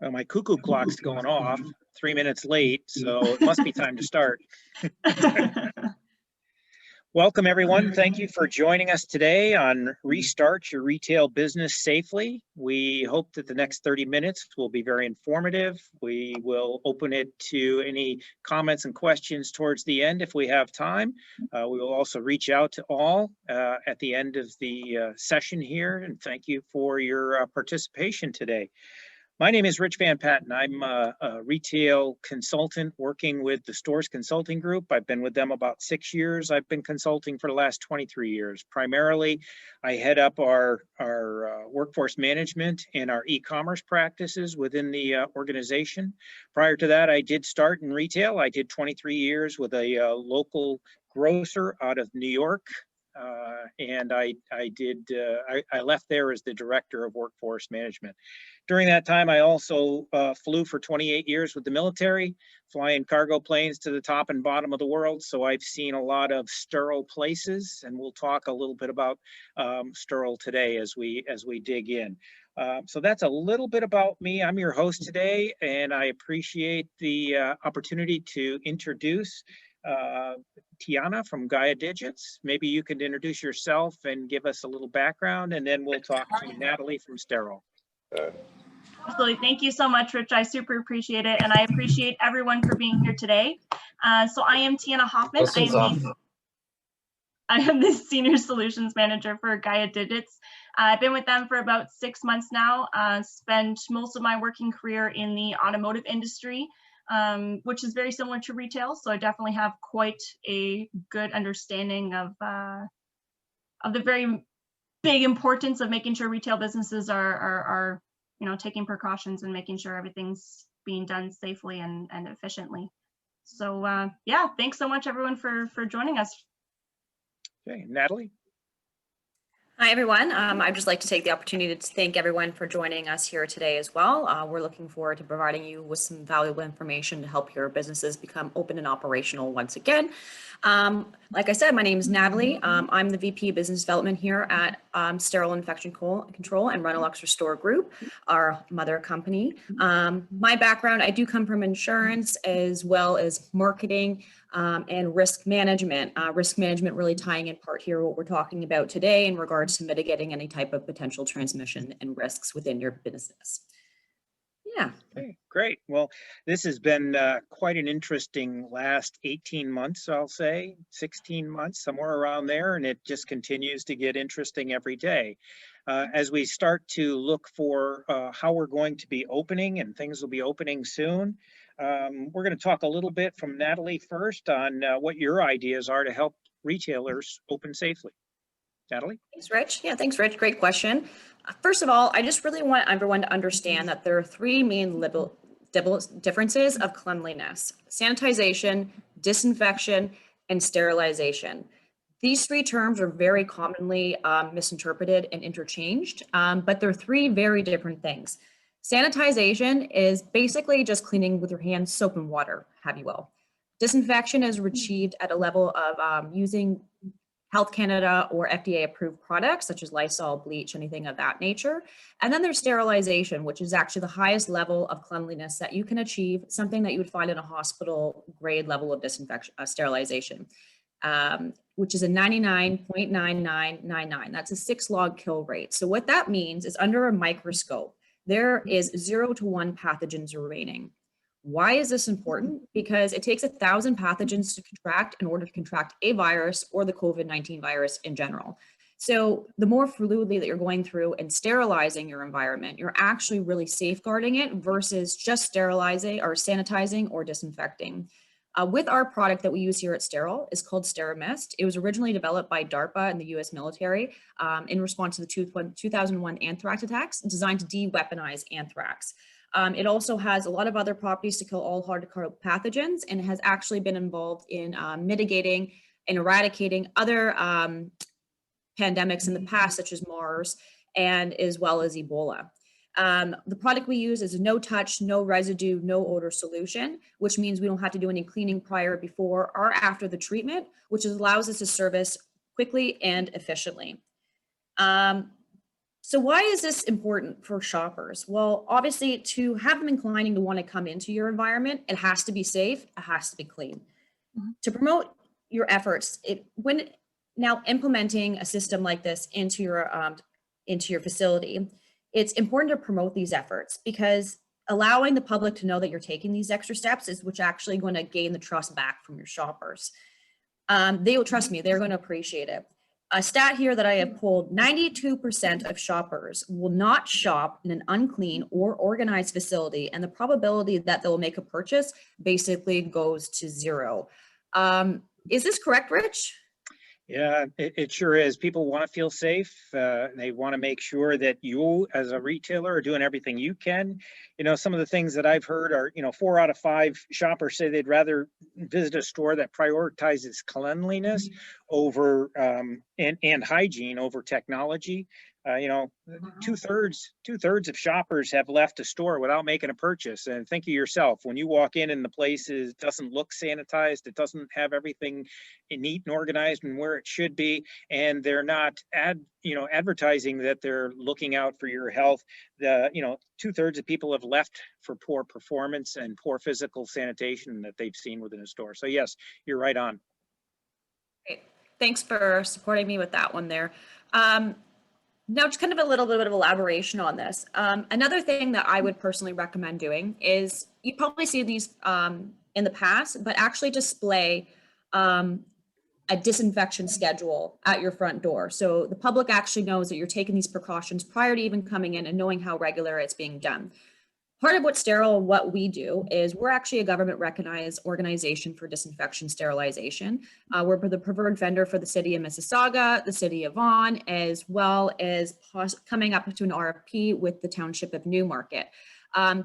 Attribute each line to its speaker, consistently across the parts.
Speaker 1: Well, my cuckoo clock's going off 3 minutes late, so it must be time to start. Welcome, everyone. Thank you for joining us today on Restart Your Retail Business Safely. We hope that the next 30 minutes will be very informative. We will open it to any comments and questions towards the end if we have time. We will also reach out to all at the end of the session here, and thank you for your participation today. My name is Rich Van Patten. I'm a retail consultant working with the Stores Consulting Group. I've been with them about 6 years. I've been consulting for the last 23 years. Primarily, I head up our workforce management and our e-commerce practices within the organization. Prior to that, I did start in retail. I did 23 years with a local grocer out of New York. And I left there as the director of workforce management. During that time, I also flew for 28 years with the military, flying cargo planes to the top and bottom of the world. So I've seen a lot of STER-OL places, and we'll talk a little bit about STER-OL today as we dig in. So that's a little bit about me. I'm your host today, and I appreciate the opportunity to introduce Tiana from GaiaDigits. Maybe you can introduce yourself and give us a little background, and then we'll talk to Natalie from STER-OL.
Speaker 2: Absolutely. Thank you so much, Rich. I super appreciate it, and I appreciate everyone for being here today. So I am Tiana Hoffman. I am the Senior Solutions Manager for GaiaDigits. I've been with them for about 6 months now. Spent most of my working career in the automotive industry, which is very similar to retail. So I definitely have quite a good understanding of the very big importance of making sure retail businesses are taking precautions and making sure everything's being done safely and efficiently. So yeah, thanks so much everyone for joining us.
Speaker 1: Okay, Natalie.
Speaker 3: Hi, everyone. I'd just like to take the opportunity to thank everyone for joining us here today as well. We're looking forward to providing you with some valuable information to help your businesses become open and operational once again. Like I said, my name is Natalie. I'm the VP of Business Development here at STER-OL Infection Control and Renalux Restore Group, our mother company. My background, I do come from insurance as well as marketing and risk management. Risk management really tying in part here what we're talking about today in regards to mitigating any type of potential transmission and risks within your business. Yeah.
Speaker 1: Okay, great. Well, this has been quite an interesting last 18 months, I'll say, 16 months, somewhere around there, and it just continues to get interesting every day. As we start to look for how we're going to be opening, and things will be opening soon, we're going to talk a little bit from Natalie first on what your ideas are to help retailers open safely. Natalie?
Speaker 3: Thanks, Rich. Yeah, thanks, Rich. Great question. First of all, I just really want everyone to understand that there are three main differences of cleanliness: sanitization, disinfection, and sterilization. These three terms are very commonly misinterpreted and interchanged, but they're three very different things. Sanitization is basically just cleaning with your hands, soap and water, have you will. Disinfection is achieved at a level of using Health Canada or FDA approved products such as Lysol, bleach, anything of that nature. And then there's sterilization, which is actually the highest level of cleanliness that you can achieve, something that you would find in a hospital grade level of disinfection, sterilization, which is a 99.9999. That's a 6-log kill rate. So what that means is under a microscope, there is 0 to 1 pathogens remaining. Why is this important? Because it takes 1,000 pathogens to contract in order to contract a virus or the COVID-19 virus in general. So the more fluidly that you're going through and sterilizing your environment, you're actually really safeguarding it versus just sterilizing or sanitizing or disinfecting. With our product that we use here at STER-OL is called SteraMist. It was originally developed by DARPA and the US military in response to the 2001 anthrax attacks, designed to de-weaponize anthrax. It also has a lot of other properties to kill all hard-to-kill pathogens, and has actually been involved in mitigating and eradicating other pandemics in the past, such as MERS, and as well as Ebola. The product we use is a no-touch, no residue, no odor solution, which means we don't have to do any cleaning prior, before, or after the treatment, which allows us to service quickly and efficiently. So why is this important for shoppers? Well, obviously to have them inclining to want to come into your environment, it has to be safe, it has to be clean. To promote your efforts, when now implementing a system like this into your facility, it's important to promote these efforts because allowing the public to know that you're taking these extra steps is which actually going to gain the trust back from your shoppers. They will trust me, they're going to appreciate it. A stat here that I have pulled, 92% of shoppers will not shop in an unclean or organized facility, and the probability that they'll make a purchase basically goes to zero. Is this correct, Rich?
Speaker 1: Yeah, it sure is. People want to feel safe. They want to make sure that you as a retailer are doing everything you can. You know, some of the things that I've heard are, 4 out of 5 shoppers say they'd rather visit a store that prioritizes cleanliness over and hygiene over technology. Two-thirds of shoppers have left a store without making a purchase. And think of yourself, when you walk in and the place doesn't look sanitized, it doesn't have everything neat and organized and where it should be, and they're not advertising that they're looking out for your health. Two-thirds of people have left for poor performance and poor physical sanitation that they've seen within a store. So yes, you're right on.
Speaker 3: Great. Thanks for supporting me with that one there. Now, just kind of a little bit of elaboration on this. Another thing that I would personally recommend doing is, you probably see these in the past, but actually display a disinfection schedule at your front door. So the public actually knows that you're taking these precautions prior to even coming in and knowing how regular it's being done. Part of what STER-OL, what we do is we're actually a government recognized organization for disinfection sterilization. We're the preferred vendor for the city of Mississauga, the city of Vaughan, as well as coming up to an RFP with the township of Newmarket.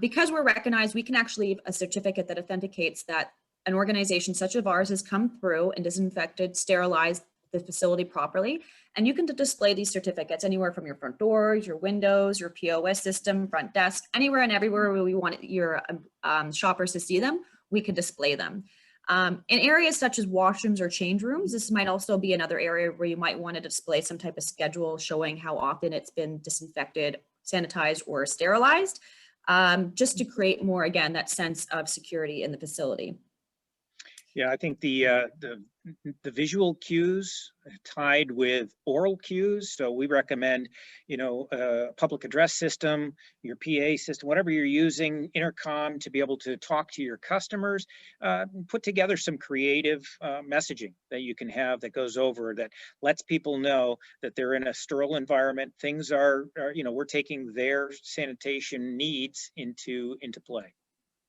Speaker 3: Because we're recognized, we can actually leave a certificate that authenticates that an organization such as ours has come through and disinfected, sterilized the facility properly. And you can display these certificates anywhere from your front doors, your windows, your POS system, front desk, anywhere and everywhere where we want your shoppers to see them, we can display them. In areas such as washrooms or change rooms, this might also be another area where you might want to display some type of schedule showing how often it's been disinfected, sanitized, or sterilized, just to create more, again, that sense of security in the facility.
Speaker 1: Yeah, I think the visual cues tied with oral cues. So we recommend, a public address system, your PA system, whatever you're using, intercom, to be able to talk to your customers, put together some creative messaging that you can have that goes over, that lets people know that they're in a sterile environment. Things are we're taking their sanitation needs into play.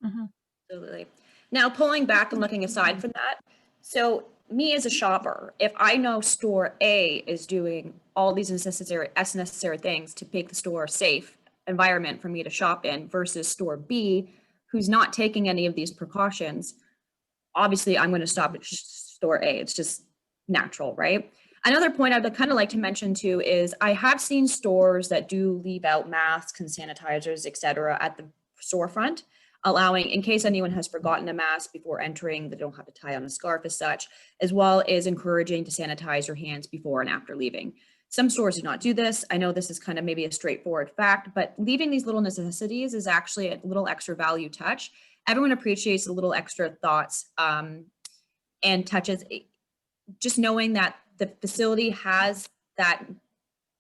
Speaker 2: Mm-hmm.
Speaker 3: Absolutely. Now, pulling back and looking aside from that, so me as a shopper, if I know store A is doing all these necessary things to make the store a safe environment for me to shop in versus store B, who's not taking any of these precautions, obviously I'm going to stop at store A. It's just natural, right? Another point I'd kind of like to mention too is I have seen stores that do leave out masks and sanitizers, et cetera, at the storefront, allowing, in case anyone has forgotten a mask before entering, they don't have to tie on a scarf as such, as well as encouraging to sanitize your hands before and after leaving. Some stores do not do this. I know this is kind of maybe a straightforward fact, but leaving these little necessities is actually a little extra value touch. Everyone appreciates the little extra thoughts and touches, just knowing that the facility has that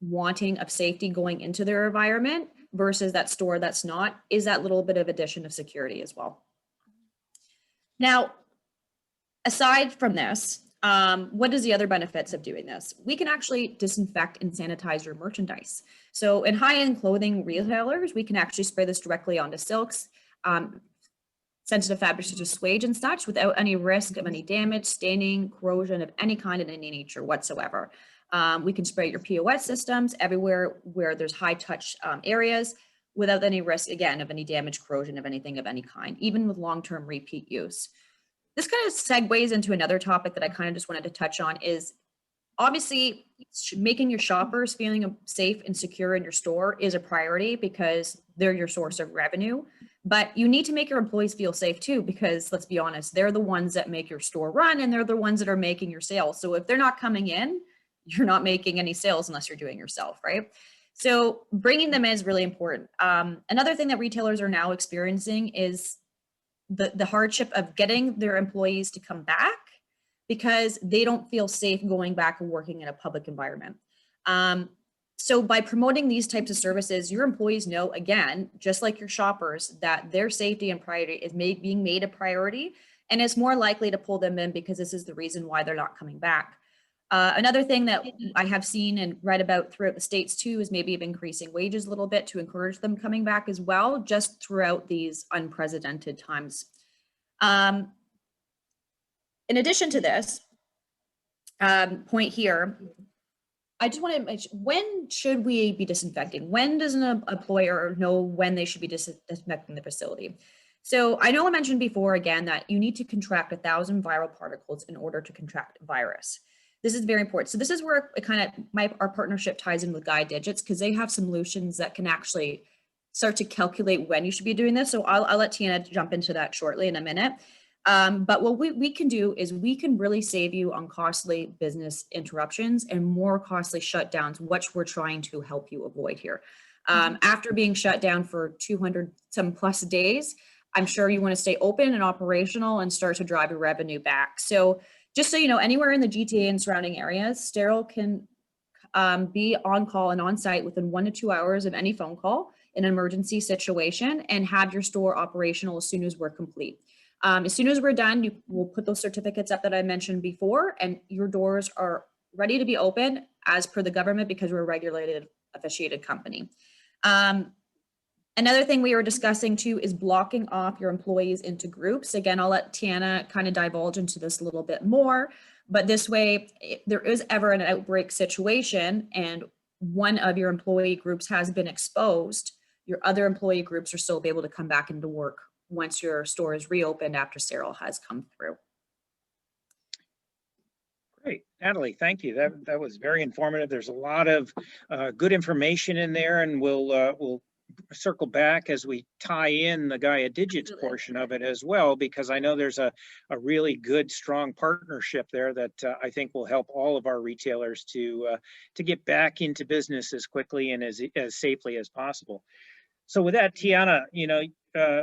Speaker 3: wanting of safety going into their environment versus that store that's not, is that little bit of addition of security as well. Now, aside from this, what is the other benefits of doing this? We can actually disinfect and sanitize your merchandise. So in high-end clothing retailers, we can actually spray this directly onto silks, sensitive fabrics such as suede and such, without any risk of any damage, staining, corrosion of any kind in any nature whatsoever. We can spray your POS systems everywhere where there's high touch areas without any risk, again, of any damage, corrosion of anything of any kind, even with long-term repeat use. This kind of segues into another topic that I kind of just wanted to touch on is obviously making your shoppers feeling safe and secure in your store is a priority because they're your source of revenue, but you need to make your employees feel safe too, because let's be honest, they're the ones that make your store run and they're the ones that are making your sales. So if they're not coming in, you're not making any sales unless you're doing yourself, right? So bringing them in is really important. Another thing that retailers are now experiencing is the hardship of getting their employees to come back because they don't feel safe going back and working in a public environment. So by promoting these types of services, your employees know, again, just like your shoppers, that their safety and priority is being made a priority, and it's more likely to pull them in because this is the reason why they're not coming back. Another thing that I have seen and read about throughout the States too is maybe of increasing wages a little bit to encourage them coming back as well, just throughout these unprecedented times. In addition to this point here, I just want to mention, when should we be disinfecting? When does an employer know when they should be disinfecting the facility? So I know I mentioned before, again, that you need to contract 1,000 viral particles in order to contract a virus. This is very important. So this is where it kind of, our partnership ties in with GaiaDigits, because they have solutions that can actually start to calculate when you should be doing this. So I'll let Tiana jump into that shortly in a minute. But what we can do is we can really save you on costly business interruptions and more costly shutdowns, which we're trying to help you avoid here. After being shut down for 200 some plus days, I'm sure you want to stay open and operational and start to drive your revenue back. So just so you know, anywhere in the GTA and surrounding areas, STER-OL can be on call and on site within 1 to 2 hours of any phone call in an emergency situation and have your store operational as soon as we're complete. As soon as we're done, we'll put those certificates up that I mentioned before, and your doors are ready to be open as per the government because we're a regulated, officiated company. Another thing we were discussing too is blocking off your employees into groups. Again, I'll let Tiana kind of divulge into this a little bit more, but this way, if there is ever an outbreak situation and one of your employee groups has been exposed, your other employee groups are still able to come back into work once your store is reopened after STER-OL has come through.
Speaker 1: Great, Natalie, thank you. That was very informative. There's a lot of good information in there, and we'll circle back as we tie in the GaiaDigits portion of it as well, because I know there's a really good, strong partnership there that I think will help all of our retailers to get back into business as quickly and as safely as possible. So with that, Tiana, you know,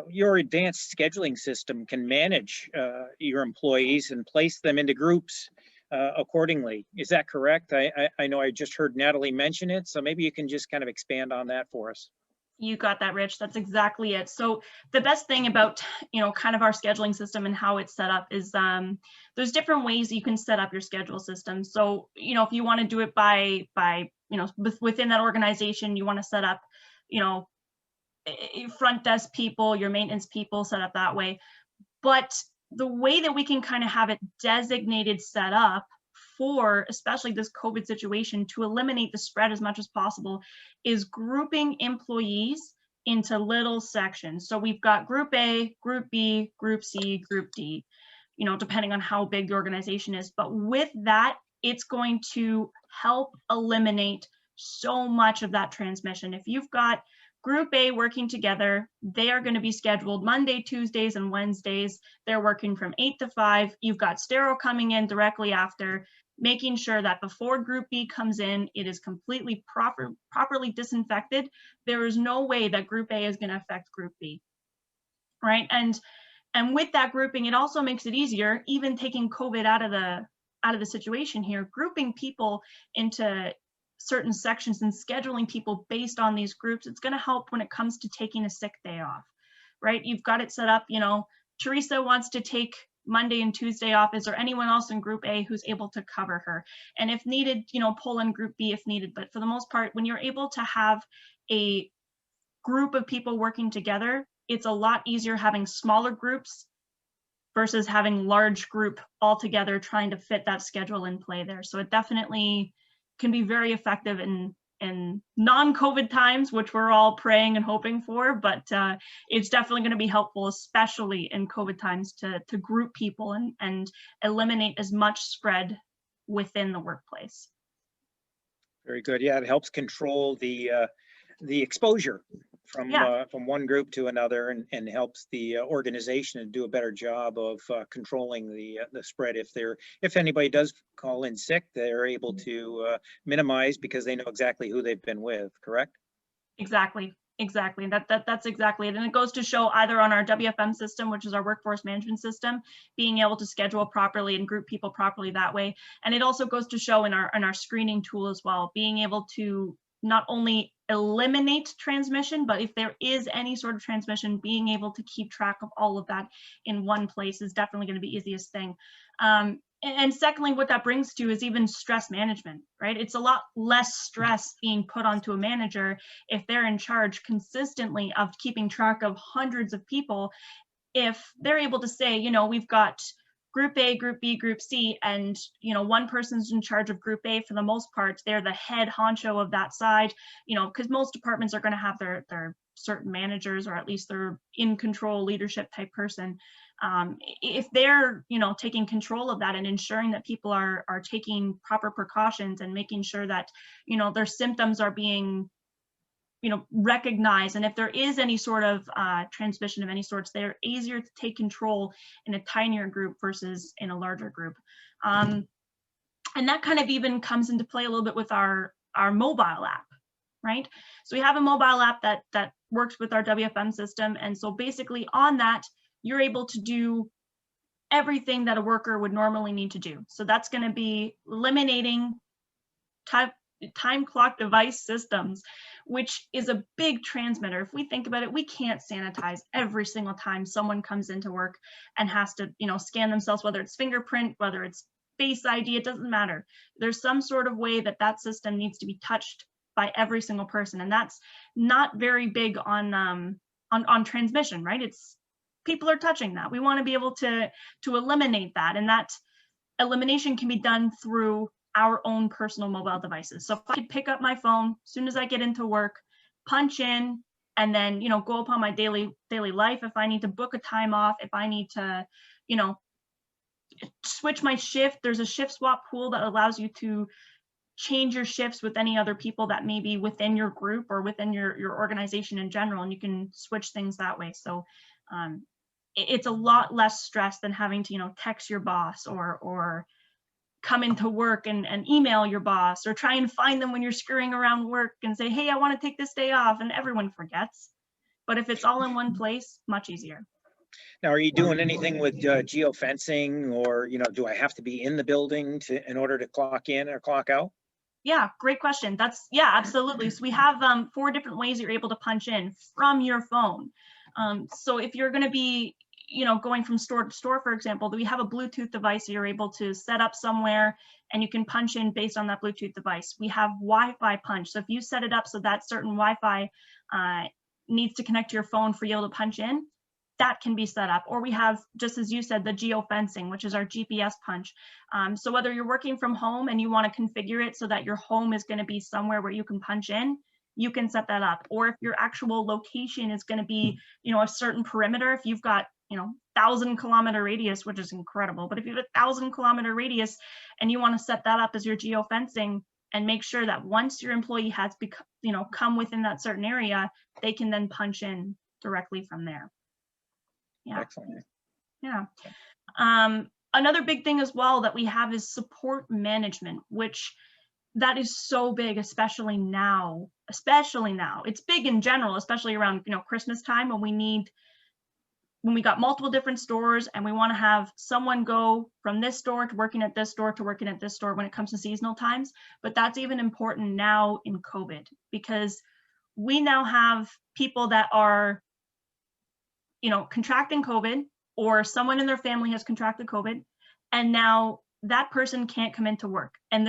Speaker 1: your advanced scheduling system can manage your employees and place them into groups accordingly. Is that correct? I know I just heard Natalie mention it, so maybe you can just kind of expand on that for us.
Speaker 2: You got that, Rich. That's exactly it. So the best thing about, you know, kind of our scheduling system and how it's set up is there's different ways you can set up your schedule system. So, you know, if you want to do it by, you know, within that organization, you want to set up, you know, front desk people, your maintenance people set up that way. But the way that we can kind of have it designated set up for especially this COVID situation to eliminate the spread as much as possible is grouping employees into little sections. So we've got group A, group B, group C, group D, you know, depending on how big the organization is. But with that, it's going to help eliminate so much of that transmission. If you've got Group A working together, they are going to be scheduled Monday, Tuesdays, and Wednesdays. They're working from 8 to 5. You've got STER-OL coming in directly after, making sure that before Group B comes in, it is completely properly disinfected. There is no way that Group A is going to affect Group B, right? And with that grouping, it also makes it easier, even taking COVID out of the situation here, grouping people into certain sections and scheduling people based on these groups. It's going to help when it comes to taking a sick day off, right? You've got it set up, you know, Teresa wants to take Monday and Tuesday off. Is there anyone else in Group A who's able to cover her? And if needed, you know, pull in Group B if needed. But for the most part, when you're able to have a group of people working together, it's a lot easier having smaller groups versus having large group all together trying to fit that schedule in play there. So it definitely can be very effective in non-COVID times, which we're all praying and hoping for, but it's definitely going to be helpful, especially in COVID times, to group people and eliminate as much spread within the workplace.
Speaker 1: Very good. Yeah, it helps control the exposure from one group to another, and helps the organization to do a better job of controlling the spread. If anybody does call in sick, they're able to minimize because they know exactly who they've been with, correct?
Speaker 2: Exactly. That's exactly it. And it goes to show either on our WFM system, which is our workforce management system, being able to schedule properly and group people properly that way. And it also goes to show in our screening tool as well, being able to not only eliminate transmission, but if there is any sort of transmission, being able to keep track of all of that in one place is definitely going to be the easiest thing. And secondly, what that brings to is even stress management, right? It's a lot less stress being put onto a manager if they're in charge consistently of keeping track of hundreds of people. If they're able to say, you know, we've got Group A, Group B, Group C, and, you know, one person's in charge of Group A for the most part, they're the head honcho of that side, you know, because most departments are going to have their certain managers, or at least their in control leadership type person. If they're, you know, taking control of that and ensuring that people are taking proper precautions and making sure that, you know, their symptoms are being, you know, recognized, and if there is any sort of transmission of any sorts, they're easier to take control in a tinier group versus in a larger group. And that kind of even comes into play a little bit with our mobile app, right? So we have a mobile app that works with our WFM system, and so basically on that, you're able to do everything that a worker would normally need to do. So that's going to be eliminating time clock device systems, which is a big transmitter. If we think about it, we can't sanitize every single time someone comes into work and has to, you know, scan themselves, whether it's fingerprint, whether it's Face ID, it doesn't matter. There's some sort of way that system needs to be touched by every single person, and that's not very big on transmission, right? It's people are touching that. We want to be able to eliminate that, and that elimination can be done through our own personal mobile devices. So if I could pick up my phone as soon as I get into work, punch in, and then, you know, go upon my daily life. If I need to book a time off, if I need to, you know, switch my shift, there's a shift swap pool that allows you to change your shifts with any other people that may be within your group or within your organization in general, and you can switch things that way. So it's a lot less stress than having to, you know, text your boss or come into work and email your boss, or try and find them when you're scurrying around work and say, hey, I want to take this day off, and everyone forgets. But if it's all in one place, much easier.
Speaker 1: Now, are you doing anything with geofencing, or, you know, do I have to be in the building in order to clock in or clock out?
Speaker 2: Yeah, great question. Yeah, absolutely. So we have 4 different ways you're able to punch in from your phone. So if you're going to be, you know, going from store to store, for example, we have a Bluetooth device that you're able to set up somewhere, and you can punch in based on that Bluetooth device. We have Wi-Fi punch. So if you set it up so that certain Wi-Fi needs to connect to your phone for you able to punch in, that can be set up. Or we have, just as you said, the geofencing, which is our GPS punch. So whether you're working from home and you want to configure it so that your home is going to be somewhere where you can punch in, you can set that up. Or if your actual location is going to be, you know, a certain perimeter, if you've got, you know, 1,000-kilometer radius, which is incredible, but if you have a 1,000-kilometer radius and you want to set that up as your geofencing and make sure that once your employee has you know, come within that certain area, they can then punch in directly from there. Yeah.
Speaker 1: Excellent.
Speaker 2: Yeah. Another big thing as well that we have is support management, which that is so big, especially now. It's big in general, especially around, you know, Christmas time, when we got multiple different stores and we want to have someone go from this store to working at this store to working at this store when it comes to seasonal times. But that's even important now in COVID, because we now have people that are, you know, contracting COVID, or someone in their family has contracted COVID, and now that person can't come into work. And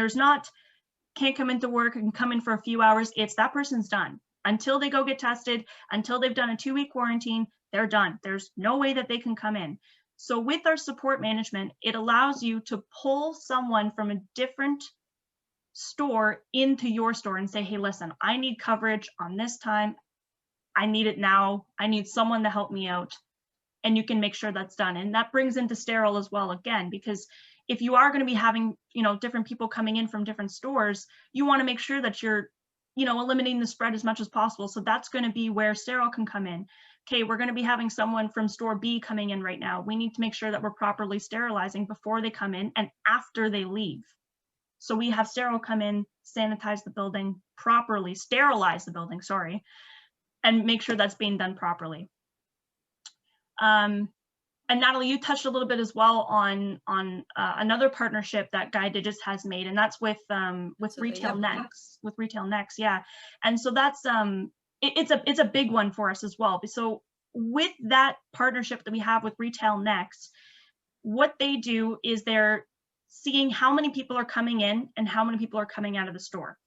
Speaker 2: can't come into work and come in for a few hours. It's that person's done. Until they go get tested, until they've done a 2-week quarantine, they're done. There's no way that they can come in. So with our support management, it allows you to pull someone from a different store into your store and say, hey, listen, I need coverage on this time. I need it now. I need someone to help me out. And you can make sure that's done. And that brings into STER-OL as well, again, because if you are going to be having, you know, different people coming in from different stores, you want to make sure that you're eliminating the spread as much as possible. So that's going to be where STER-OL can come in. Okay, we're going to be having someone from store B coming in right now. We need to make sure that we're properly sterilizing before they come in and after they leave. So we have STER-OL come in, sanitize the building properly, sterilize the building, sorry, and make sure that's being done properly. And Natalie, you touched a little bit as well on another partnership that GaiaDigits has made, and that's with Retail Next. With Retail Next, yeah. And so that's it's a big one for us as well. So with that partnership that we have with Retail Next, what they do is they're seeing how many people are coming in and how many people are coming out of the store.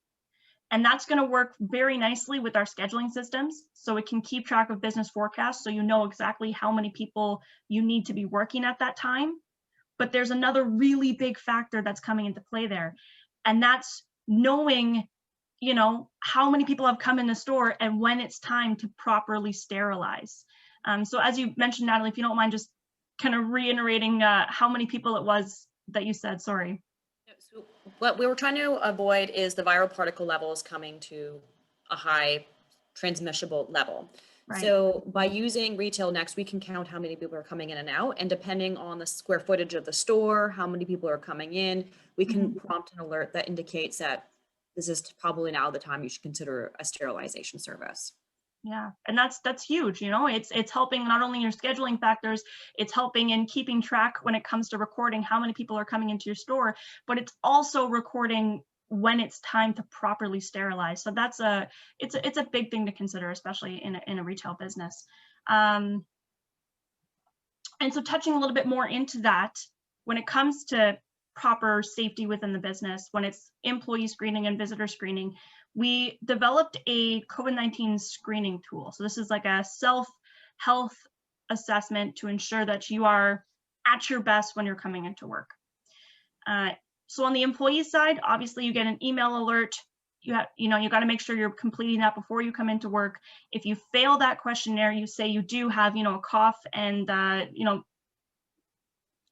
Speaker 2: And that's going to work very nicely with our scheduling systems. So it can keep track of business forecasts. So you know exactly how many people you need to be working at that time. But there's another really big factor that's coming into play there. And that's knowing, how many people have come in the store and when it's time to properly sterilize. So as you mentioned, Natalie, if you don't mind just kind of reiterating how many people it was that you said, sorry.
Speaker 3: So what we were trying to avoid is the viral particle levels coming to a high transmissible level. Right. So by using Retail Next, we can count how many people are coming in and out, and depending on the square footage of the store, how many people are coming in, we can prompt an alert that indicates that this is probably now the time you should consider a sterilization service.
Speaker 2: Yeah, and that's huge. It's helping not only your scheduling factors, it's helping in keeping track when it comes to recording how many people are coming into your store, but it's also recording when it's time to properly sterilize. So it's a big thing to consider, especially in a retail business. And so touching a little bit more into that, when it comes to proper safety within the business, when it's employee screening and visitor screening, we developed a COVID-19 screening tool. So this is like a self-health assessment to ensure that you are at your best when you're coming into work. So on the employee side, obviously you get an email alert. You got to make sure you're completing that before you come into work. If you fail that questionnaire, you say you do have, a cough and,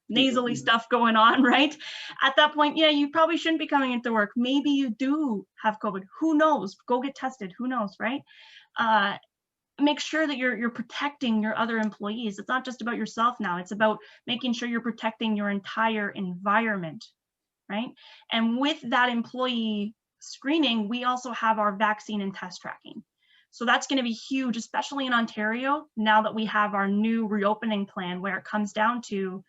Speaker 2: nasally stuff going on, right? At that point, yeah, you probably shouldn't be coming into work. Maybe you do have COVID. Who knows? Go get tested. Who knows, right? Make sure that you're protecting your other employees. It's not just about yourself now. It's about making sure you're protecting your entire environment, right? And with that employee screening, we also have our vaccine and test tracking. So that's going to be huge, especially in Ontario, now that we have our new reopening plan where it comes down to,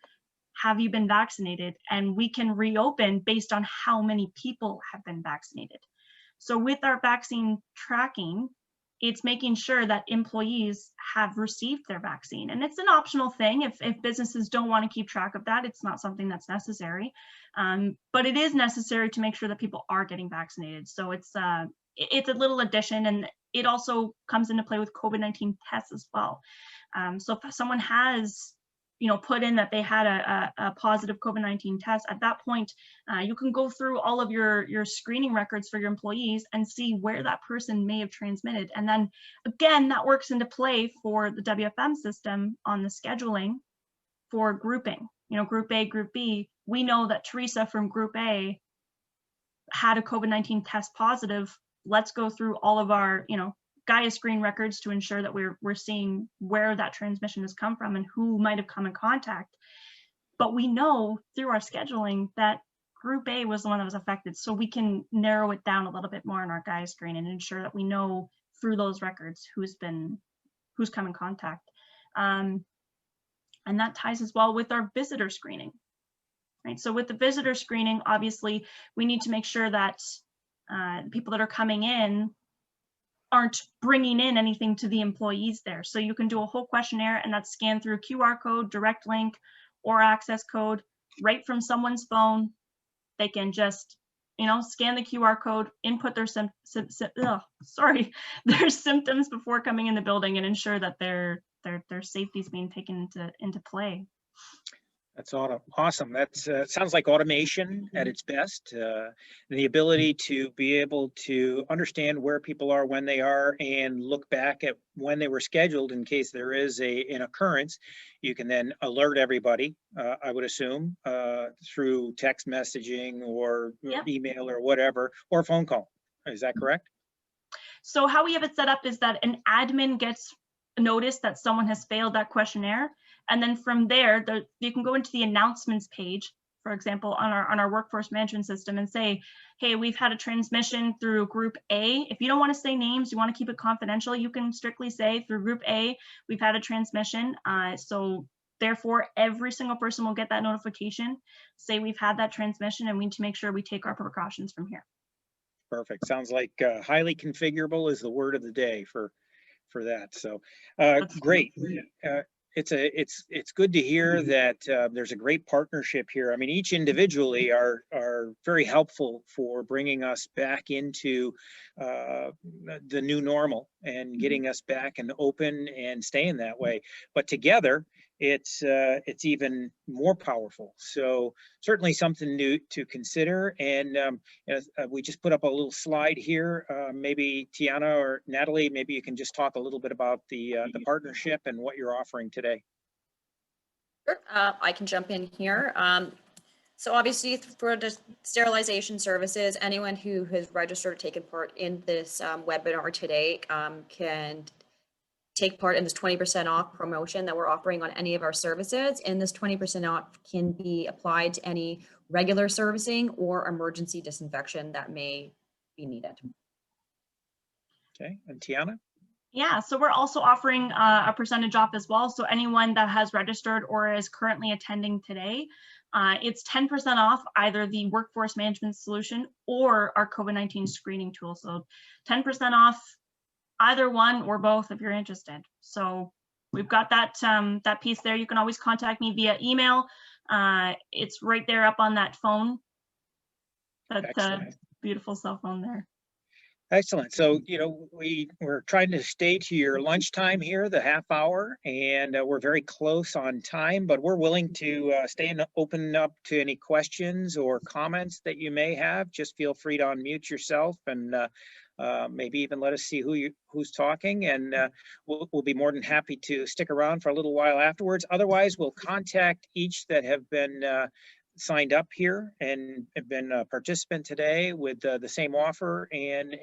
Speaker 2: have you been vaccinated? And we can reopen based on how many people have been vaccinated. So with our vaccine tracking, it's making sure that employees have received their vaccine. And it's an optional thing. If businesses don't want to keep track of that, it's not something that's necessary. But it is necessary to make sure that people are getting vaccinated. So it's a little addition, and it also comes into play with COVID-19 tests as well. So if someone has put in that they had a positive COVID-19 test, at that point, you can go through all of your screening records for your employees and see where that person may have transmitted. And then again, that works into play for the WFM system on the scheduling for grouping. Group A, Group B, we know that Teresa from Group A had a COVID-19 test positive. Let's go through all of our, Gaia screen records to ensure that we're seeing where that transmission has come from and who might have come in contact. But we know through our scheduling that Group A was the one that was affected, so we can narrow it down a little bit more in our Gaia screen and ensure that we know through those records who's come in contact. And that ties as well with our visitor screening, right? So with the visitor screening, obviously, we need to make sure that people that are coming in aren't bringing in anything to the employees there. So you can do a whole questionnaire, and that's scanned through a QR code, direct link, or access code right from someone's phone. They can just, scan the QR code, input their their symptoms before coming in the building, and ensure that their safety is being taken into play.
Speaker 1: That's awesome. That's sounds like automation at its best. The ability to be able to understand where people are, when they are, and look back at when they were scheduled in case there is an occurrence. You can then alert everybody, I would assume, through text messaging or email or whatever, or phone call. Is that correct?
Speaker 2: So how we have it set up is that an admin gets a notice that someone has failed that questionnaire. And then from there, you can go into the announcements page, for example, on our workforce management system and say, hey, we've had a transmission through group A. If you don't want to say names, you want to keep it confidential, you can strictly say through group A, we've had a transmission. So therefore, every single person will get that notification, say we've had that transmission, and we need to make sure we take our precautions from here.
Speaker 1: Perfect. Sounds like highly configurable is the word of the day for that. So great. It's good to hear that there's a great partnership here. I mean, each individually are very helpful for bringing us back into the new normal and getting us back and open and staying that way. But together, it's even more powerful. So certainly something new to consider. And we just put up a little slide here. Maybe Tiana or Natalie, maybe you can just talk a little bit about the partnership and what you're offering today.
Speaker 3: Sure. I can jump in here. So obviously for the sterilization services, anyone who has registered or taken part in this webinar today can take part in this 20% off promotion that we're offering on any of our services. And this 20% off can be applied to any regular servicing or emergency disinfection that may be needed.
Speaker 1: Okay, and Tiana?
Speaker 2: Yeah, so we're also offering a percentage off as well. So anyone that has registered or is currently attending today, it's 10% off either the workforce management solution or our COVID-19 screening tool. So 10% off either one or both if you're interested. So we've got that that piece there. You can always contact me via email. It's right there up on that phone. That beautiful cell phone there.
Speaker 1: Excellent. So, we're trying to stay to your lunchtime here, the half hour, and we're very close on time, but we're willing to stay and open up to any questions or comments that you may have. Just feel free to unmute yourself and maybe even let us see who's talking, and we'll be more than happy to stick around for a little while afterwards. Otherwise, we'll contact each that have been signed up here and have been a participant today with the same offer and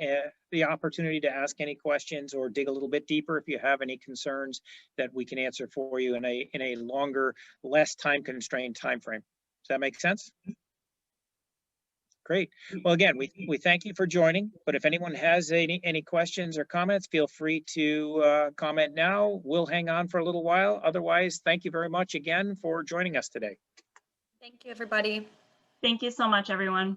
Speaker 1: the opportunity to ask any questions or dig a little bit deeper if you have any concerns that we can answer for you in a longer, less time constrained time frame. Does that make sense? Great. Well, again, we thank you for joining, but if anyone has any questions or comments, feel free to comment now. We'll hang on for a little while. Otherwise, thank you very much again for joining us today.
Speaker 3: Thank you, everybody.
Speaker 2: Thank you so much, everyone.